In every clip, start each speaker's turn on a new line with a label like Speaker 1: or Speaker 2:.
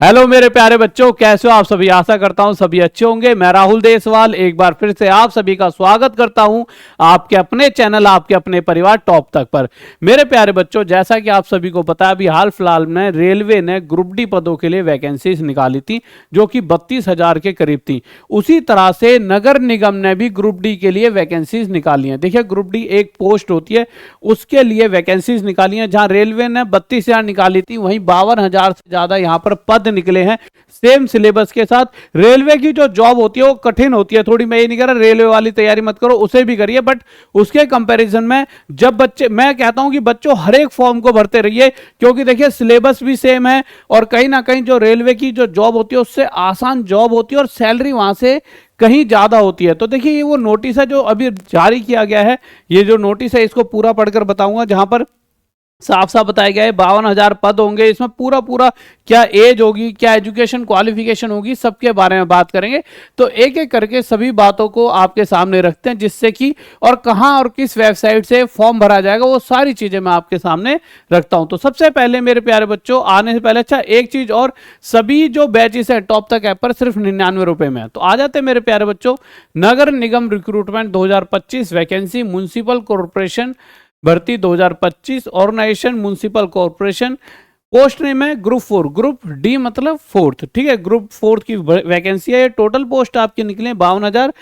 Speaker 1: Hello मेरे प्यारे बच्चों, कैसे हो आप सभी। आशा करता हूं सभी अच्छे होंगे। मैं राहुल देसवाल एक बार फिर से आप सभी का स्वागत करता हूं आपके अपने चैनल, आपके अपने परिवार टॉप तक पर। मेरे प्यारे बच्चों, जैसा कि आप सभी को पता है, अभी हाल फिलहाल में रेलवे ने ग्रुप डी पदों के लिए वैकेंसीज निकाली थी जो कि 32,000 के करीब थी। उसी तरह से नगर निगम ने भी ग्रुप डी के लिए वैकेंसीज निकाली हैं। देखिए, ग्रुप डी एक पोस्ट होती है, उसके लिए वैकेंसीज निकाली हैं। जहां रेलवे ने 32,000 निकाली थी, वहीं 52,000 से ज्यादा यहां पर पद निकले हैं सेम सिलेबस के साथ। रेलवे की जो जॉब होती है वो कठिन होती है थोड़ी। मैं ये नहीं कह रहा रेलवे वाली तैयारी मत करो, उसे भी करिए, बट उसके कंपैरिजन में जब बच्चे, मैं कहता हूं कि बच्चों हर एक फॉर्म को भरते रहिए, क्योंकि देखिए सिलेबस भी सेम है और कहीं ना कहीं जो रेलवे की जो जॉब होती है उससे आसान जॉब होती है और सैलरी वहां से कहीं ज्यादा होती है। तो देखिए, ये वो नोटिस है जो अभी जारी किया गया है। ये जो नोटिस है इसको पूरा पढ़कर बताऊंगा, जहां पर साफ साफ बताया गया है 52,000 पद होंगे। इसमें पूरा पूरा क्या एज होगी, क्या एजुकेशन क्वालिफिकेशन होगी, सबके बारे में बात करेंगे। तो एक एक करके सभी बातों को आपके सामने रखते हैं, जिससे कि और कहां और किस वेबसाइट से फॉर्म भरा जाएगा वो सारी चीजें मैं आपके सामने रखता हूं। तो सबसे पहले मेरे प्यारे बच्चों, आने से पहले अच्छा एक चीज और, सभी जो बैचेस है टॉप तक ऐप पर सिर्फ 99 रुपए में है। तो आ जाते हैं मेरे प्यारे बच्चों, नगर निगम रिक्रूटमेंट 2025 वैकेंसी म्युनिसिपल कॉर्पोरेशन भर्ती 2025, organisation municipal corporation. Post name है ग्रुप 4, ग्रुप डी मतलब फोर्थ, ठीक है। ग्रुप 4 की वैकेंसी है। टोटल पोस्ट आपकी निकले 52,000।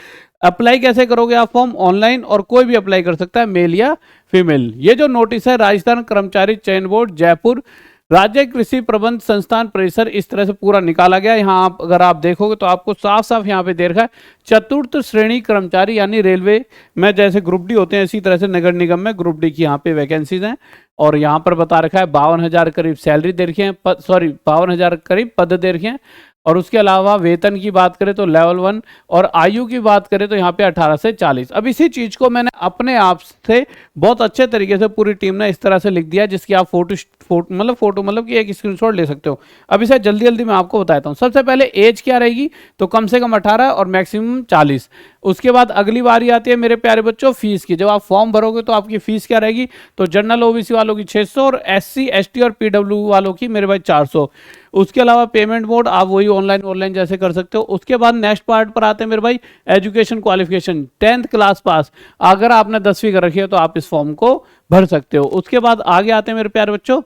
Speaker 1: अप्लाई कैसे करोगे आप फॉर्म? ऑनलाइन, और कोई भी अप्लाई कर सकता है, मेल या फीमेल। ये जो नोटिस है राजस्थान कर्मचारी चयन बोर्ड जयपुर, राज्य कृषि प्रबंध संस्थान परिसर, इस तरह से पूरा निकाला गया। यहाँ आप अगर आप देखोगे तो आपको साफ साफ यहाँ पे दे रखा है चतुर्थ श्रेणी कर्मचारी, यानी रेलवे में जैसे ग्रुप डी होते हैं इसी तरह से नगर निगम में ग्रुप डी की यहाँ पे वैकेंसीज हैं। और यहाँ पर बता रखा है 52,000 करीब सैलरी दे रखी है, 52,000 करीब पद दे रखे हैं। और उसके अलावा वेतन की बात करें तो लेवल 1, और आयु की बात करें तो यहाँ पे 18 से 40। अब इसी चीज को मैंने अपने आप से बहुत अच्छे तरीके से पूरी टीम ने इस तरह से लिख दिया, जिसकी आप फोटो मतलब कि एक स्क्रीनशॉट ले सकते हो। अब इसे जल्दी जल्दी मैं आपको बताता हूँ। सबसे पहले एज क्या रहेगी, तो कम से कम 18 और मैक्सिमम 40। उसके बाद अगली बारी आती है मेरे प्यारे बच्चों फीस की। जब आप फॉर्म भरोगे तो आपकी फीस क्या रहेगी, तो जनरल ओबीसी वालों की 600 और SC ST और PW वालों की मेरे भाई 400। उसके अलावा पेमेंट मोड आप वही ऑनलाइन जैसे कर सकते हो। उसके बाद नेक्स्ट पार्ट पर आते हैं मेरे भाई education qualification, 10th class pass. अगर आपने 10वीं कर रखी है तो आप इस फॉर्म को भर सकते हो। उसके बाद आगे आते हैं मेरे प्यारे बच्चों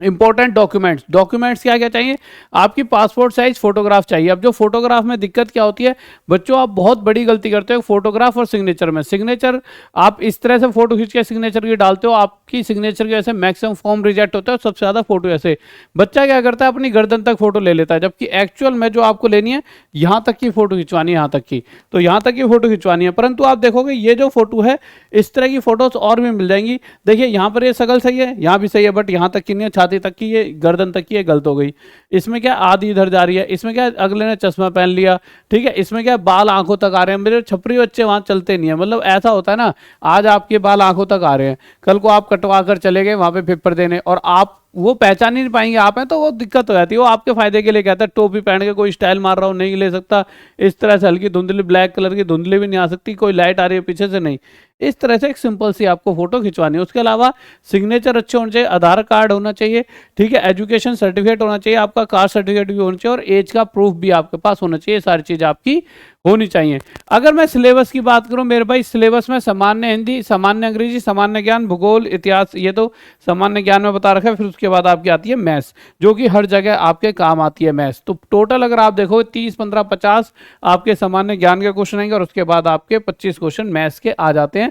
Speaker 1: इंपॉर्टेंट डॉक्यूमेंट्स क्या क्या चाहिए, आपकी पासपोर्ट साइज फोटोग्राफ चाहिए। अब जो फोटोग्राफ में दिक्कत क्या होती है बच्चों, आप बहुत बड़ी गलती करते हो फोटोग्राफ और सिग्नेचर में। सिग्नेचर आप इस तरह से फोटो खींच के सिग्नेचर की डालते हो, आपकी सिग्नेचर की वजह से मैक्सिमम फॉर्म रिजेक्ट होता है। सबसे ज्यादा फोटो ऐसे बच्चा क्या करता है अपनी गर्दन तक फोटो ले लेता है, जबकि एक्चुअल में जो आपको लेनी है यहाँ तक की फोटो खिंचवानी है, यहाँ तक की, तो यहाँ तक की फोटो खिंचवानी है। परंतु आप देखोगे ये जो फोटो है इस तरह की फोटोज और भी मिल जाएंगी। देखिए यहाँ पर ये शकल सही है, यहाँ भी सही है, बट यहाँ तक की नहीं है, छाती तक की, ये गर्दन तक की ये गलत हो गई। इसमें क्या आधी इधर जा रही है, इसमें क्या अगले ने चश्मा पहन लिया, ठीक है। इसमें क्या बाल आंखों तक आ रहे हैं। मेरे छपरी बच्चे वहां चलते नहीं है, मतलब ऐसा होता है ना, आज आपके बाल आंखों तक आ रहे हैं, कल को आप कटवा कर चले गए वहां पे पेपर देने और आप वो पहचान ही नहीं पाएंगे आप हैं, तो वो दिक्कत हो जाती है। वो आपके फायदे के लिए कहता है टोपी पहन के कोई स्टाइल मार रहा हो नहीं ले सकता, इस तरह से हल्की धुंधली ब्लैक कलर की धुंधली भी नहीं आ सकती, कोई लाइट आ रही है पीछे से नहीं, इस तरह से एक सिंपल सी आपको फोटो खिंचवानी है। उसके अलावा सिग्नेचर अच्छे होने चाहिए, आधार कार्ड होना चाहिए, ठीक है, एजुकेशन सर्टिफिकेट होना चाहिए, आपका कास्ट सर्टिफिकेट भी होना चाहिए और एज का प्रूफ भी आपके पास होना चाहिए। सारी चीज आपकी होनी चाहिए। अगर मैं सिलेबस की बात करूं मेरे भाई, सिलेबस में सामान्य हिंदी, सामान्य अंग्रेजी, सामान्य ज्ञान, भूगोल, इतिहास, ये तो सामान्य ज्ञान में बता रखा है। फिर उसके बाद आपकी आती है मैथ्स, जो कि हर जगह आपके काम आती है मैथ्स। तो टोटल अगर आप देखो 30, 15, 50 आपके सामान्य ज्ञान के क्वेश्चन आएंगे और उसके बाद आपके 25 क्वेश्चन मैथ्स के आ जाते हैं।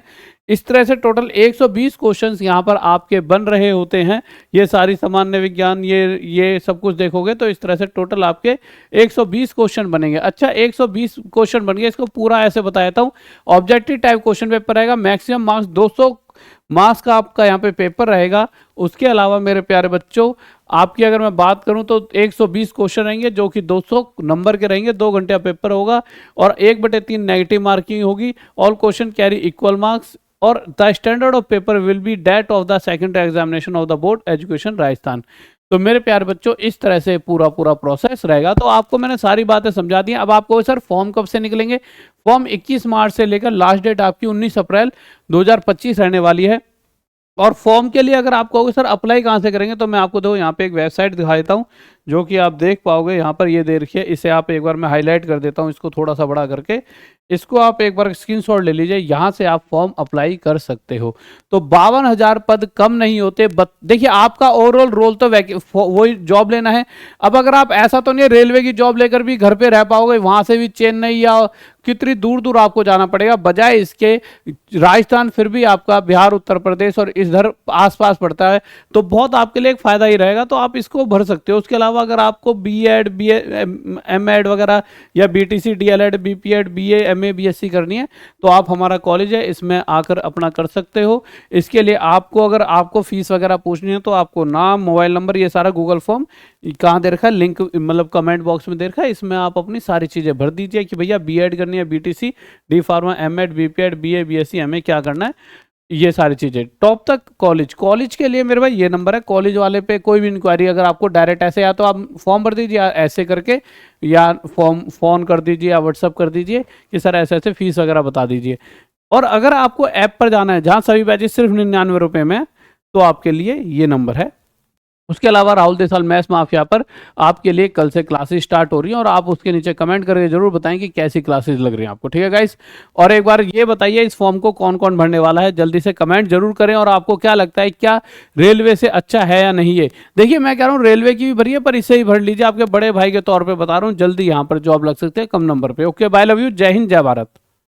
Speaker 1: इस तरह से टोटल 120 क्वेश्चंस यहाँ पर आपके बन रहे होते हैं। ये सारी सामान्य विज्ञान ये सब कुछ देखोगे तो इस तरह से टोटल आपके 120 क्वेश्चन बनेंगे। अच्छा, 120 क्वेश्चन बन गए, इसको पूरा ऐसे बता देता हूँ। ऑब्जेक्टिव टाइप क्वेश्चन पेपर रहेगा, मैक्सिमम मार्क्स 200 मार्क्स का आपका यहाँ पे पेपर रहेगा। उसके अलावा मेरे प्यारे बच्चों आपकी अगर मैं बात करूं तो 120 क्वेश्चन रहेंगे जो कि 200 नंबर के रहेंगे, 2 घंटे का पेपर होगा और 1/3 नेगेटिव मार्किंग होगी। All question carry equal marks और the standard of paper will be that of the secondary examination of the board education Rajasthan. तो मेरे प्यारे बच्चों इस तरह से पूरा प्रोसेस रहेगा। तो आपको मैंने सारी बातें समझा दी। अब आपको सर फॉर्म कब से निकलेंगे? फॉर्म 21 मार्च से लेकर लास्ट डेट आपकी 19 अप्रैल 2025 रहने वाली है। और फॉर्म के लिए अगर आप कहोगे सर अप्लाई कहाँ से करेंगे, तो मैं आपको दो यहाँ पे एक वेबसाइट दिखा देता हूँ जो कि आप देख पाओगे यहाँ पर, ये दे रखी है। इसे आप एक बार मैं हाईलाइट कर देता हूँ, इसको थोड़ा सा बड़ा करके। इसको आप एक बार स्क्रीनशॉट ले लीजिए, यहाँ से आप फॉर्म अप्लाई कर सकते हो। तो 52,000 पद कम नहीं होते। देखिए आपका ओवरऑल रोल तो वही जॉब लेना है। अब अगर आप, ऐसा तो नहीं है रेलवे की जॉब लेकर भी घर पे रह पाओगे, वहां से भी चेन्नई या कितनी दूर दूर आपको जाना पड़ेगा। बजाय इसके राजस्थान फिर भी आपका बिहार, उत्तर प्रदेश और इधर आसपास पड़ता है, तो बहुत आपके लिए एक फायदा ही रहेगा। तो आप इसको भर सकते हो। उसके अलावा अगर आपको बीएड, एमएड वगैरह या BTC, DElEd, BPEd, BA, MA, BSc करनी है, तो आप, हमारा कॉलेज है, इसमें आकर अपना कर सकते हो। इसके लिए आपको, अगर आपको फीस वगैरह पूछनी है, तो आपको नाम, मोबाइल नंबर, ये सारा गूगल फॉर्म कहाँ दे रखा है, लिंक मतलब कमेंट बॉक्स में दे रखा है, इसमें आप अपनी सारी चीज़ें भर दीजिए कि भैया बीएड करनी है, BTC, D pharma, MEd, BPEd, BA, BSc, MA क्या करना है, ये सारी चीज़ें। टॉप तक कॉलेज के लिए मेरे भाई ये नंबर है। कॉलेज वाले पे कोई भी इंक्वायरी अगर आपको डायरेक्ट ऐसे, या तो आप फॉर्म भर दीजिए ऐसे करके, या फॉर्म फ़ोन कर दीजिए या व्हाट्सअप कर दीजिए कि सर ऐसे ऐसे फीस वगैरह बता दीजिए। और अगर आपको ऐप पर जाना है जहाँ सभी बैचेस सिर्फ 99 रुपये में, तो आपके लिए ये नंबर है। उसके अलावा राहुल देसाल मैथ्स माफिया पर आपके लिए कल से क्लासेस स्टार्ट हो रही हैं, और आप उसके नीचे कमेंट करके जरूर बताएं कि कैसी क्लासेस लग रही हैं आपको। ठीक है गाइस, और एक बार ये बताइए इस फॉर्म को कौन कौन भरने वाला है, जल्दी से कमेंट जरूर करें। और आपको क्या लगता है, क्या रेलवे से अच्छा है या नहीं है? देखिए मैं कह रहा हूँ रेलवे की भी भरिए, पर इससे ही भर लीजिए। आपके बड़े भाई के तौर पर बता रहा हूँ, जल्दी यहाँ पर जॉब लग सकते हैं कम नंबर पर। ओके, बाय, लव यू, जय हिंद, जय भारत।